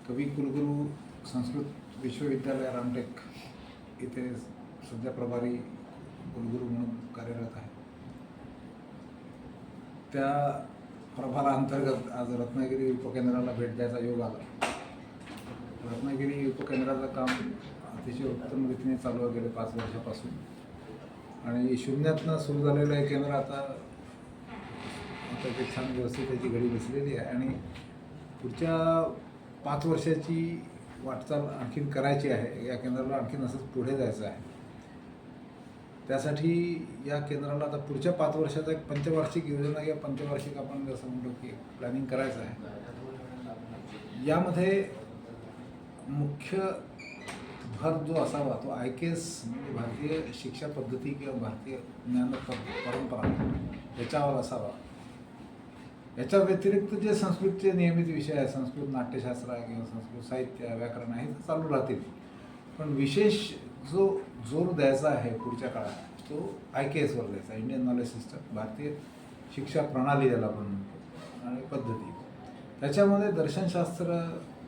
कवी कुलगुरू संस्कृत विश्वविद्यालय रामटेक इथे सध्या प्रभारी कुलगुरू म्हणून कार्यरत आहे. त्या प्रभाराअंतर्गत आज रत्नागिरी उपकेंद्राला भेट द्यायचा योग आला. रत्नागिरी उपकेंद्राचं काम अतिशय उत्तम रीतीने चालू आहे गेले 5 वर्षापासून आणि शून्यातनं सुरू झालेलं हे केंद्र आता ते छान व्यवस्थित त्याची घडी बसलेली आहे आणि पुढच्या 5 वर्षाची वाटचाल आणखीन करायची आहे. या केंद्राला आणखीन असंच पुढे जायचं आहे. त्यासाठी या केंद्राला आता पुढच्या 5 वर्षाचा एक पंचवार्षिक योजना किंवा पंचवार्षिक आपण जसं म्हणतो की प्लॅनिंग करायचं आहे. यामध्ये मुख्य भर जो असावा तो IKS म्हणजे भारतीय शिक्षा पद्धती किंवा भारतीय ज्ञान परंपरा याच्यावर असावा. याच्या व्यतिरिक्त जे संस्कृतचे नियमित विषय आहेत, संस्कृत नाट्यशास्त्र आहे किंवा संस्कृत साहित्य व्याकरण आहे, ते चालू राहतील. पण विशेष जो जोर द्यायचा आहे पुढच्या काळात तो IKS वर द्यायचा, इंडियन नॉलेज सिस्टम, भारतीय शिक्षा प्रणाली ज्याला आपण म्हणतो आणि पद्धती. त्याच्यामध्ये दर्शनशास्त्र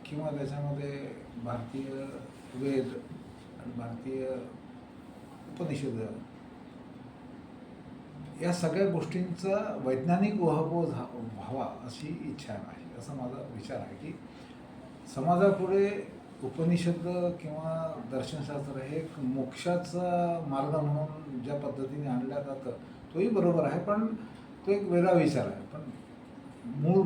किंवा त्याच्यामध्ये भारतीय वेद आणि भारतीय उपनिषद या सगळ्या गोष्टींचा वैज्ञानिक उहापोह व्हावा अशी इच्छा आहे. असा माझा विचार आहे की समाजापुढे उपनिषद किंवा दर्शनशास्त्र हे एक मोक्षाचा मार्ग म्हणून ज्या पद्धतीने आणल्या जातं तोही बरोबर आहे, पण तो एक वेगळा विचार आहे. पण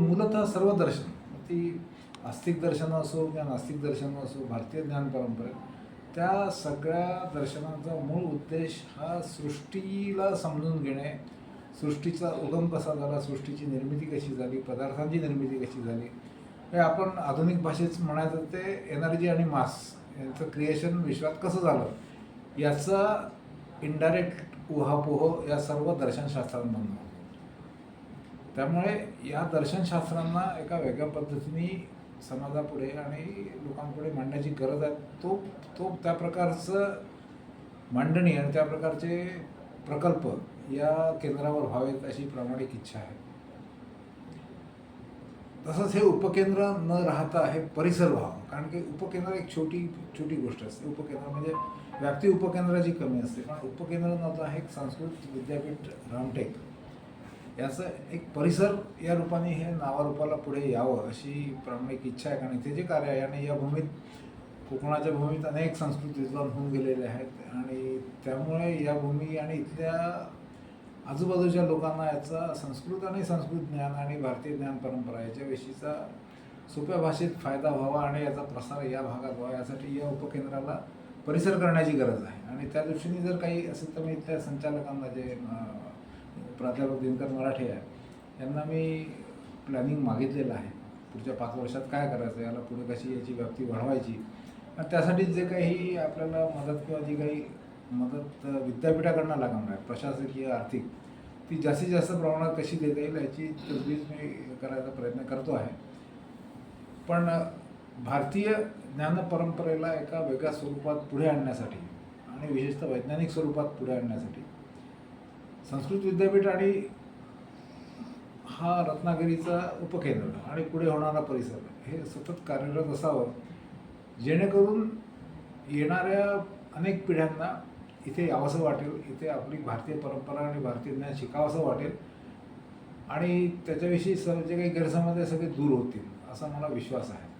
मूलतः सर्व दर्शन, ती आस्तिक दर्शनं असो किंवा नास्तिक दर्शनं असो, भारतीय ज्ञान परंपरेत त्या सगळ्या दर्शनांचा मूळ उद्देश हा सृष्टीला समजून घेणे, सृष्टीचा उगम कसा झाला, सृष्टीची निर्मिती कशी झाली, पदार्थांची निर्मिती कशी झाली, हे आपण आधुनिक भाषेत म्हणायचं ते एनर्जी आणि मास यांचं क्रिएशन विश्वात कसं झालं याचा इनडायरेक्ट उहापोह या सर्व दर्शनशास्त्रांमधून. त्यामुळे या दर्शनशास्त्रांना एका वेगळ्या पद्धतीने समाजापुढे आणि लोकांपुढे मांडण्याची गरज आहे. तो त्या प्रकारचं मांडणी आणि त्या प्रकारचे प्रकल्प या केंद्रावर व्हावेत अशी प्रामाणिक इच्छा आहे. तसंच हे उपकेंद्र न राहता हे परिसर व्हावं, कारण की उपकेंद्र एक छोटी गोष्ट असते. उपकेंद्र म्हणजे व्याप्ती उपकेंद्राची कमी असते, पण उपकेंद्र नव्हता हे एक संस्कृत विद्यापीठ रामटेक याचं एक परिसर या रूपाने हे नावारूपाला पुढे यावं अशी प्रामाणिक इच्छा आहे. कारण इथे जे कार्य आहे आणि या भूमीत कोकणाच्या भूमीत अनेक संस्कृत विद्वान होऊन गेलेले आहेत आणि त्यामुळे या भूमी आणि इथल्या आजूबाजूच्या लोकांना याचा संस्कृत आणि संस्कृत ज्ञान आणि भारतीय ज्ञान परंपरा याच्याविषयीचा सोप्या भाषेत फायदा व्हावा आणि याचा प्रसार या भागात व्हावा यासाठी या उपकेंद्राला परिसर करण्याची गरज आहे. आणि त्या दृष्टीने जर काही असेल तर मी इथल्या संचालकांना जे प्राध्यापक दिनकर मराठे आहे यांना मी प्लॅनिंग मागितलेलं आहे. पुढच्या 5 वर्षात काय करायचं, याला पुढे कशी याची व्याप्ती वाढवायची आणि त्यासाठी जे काही आपल्याला मदत किंवा जी काही मदत विद्यापीठाकडनं लागणार आहे प्रशासकीय आर्थिक, ती जास्तीत जास्त प्रमाणात कशी देता येईल याची तजवीज मी करायचा प्रयत्न करतो आहे. पण भारतीय ज्ञानपरंपरेला एका वेगळ्या स्वरूपात पुढे आणण्यासाठी आणि विशेषतः वैज्ञानिक स्वरूपात पुढे आणण्यासाठी संस्कृत विद्यापीठ आणि हा रत्नागिरीचा उपकेंद्र आणि पुढे होणारा परिसर हे सतत कार्यरत असावं, जेणेकरून येणाऱ्या अनेक पिढ्यांना इथे यावंसं वाटेल, इथे आपली भारतीय परंपरा आणि भारतीय ज्ञान शिकावंसं वाटेल आणि त्याच्याविषयी जे काही गैरसमज आहे सगळे दूर होतील असा मला विश्वास आहे.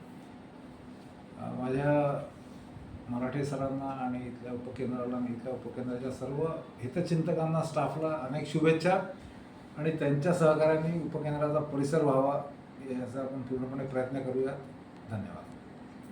माझ्या मराठे सरांना आणि इथल्या उपकेंद्राला आणि इथल्या उपकेंद्राच्या सर्व हितचिंतकांना, स्टाफला अनेक शुभेच्छा आणि त्यांच्या सहकार्याने उपकेंद्राचा परिसर व्हावा याचा आपण पूर्णपणे प्रयत्न करूया. धन्यवाद.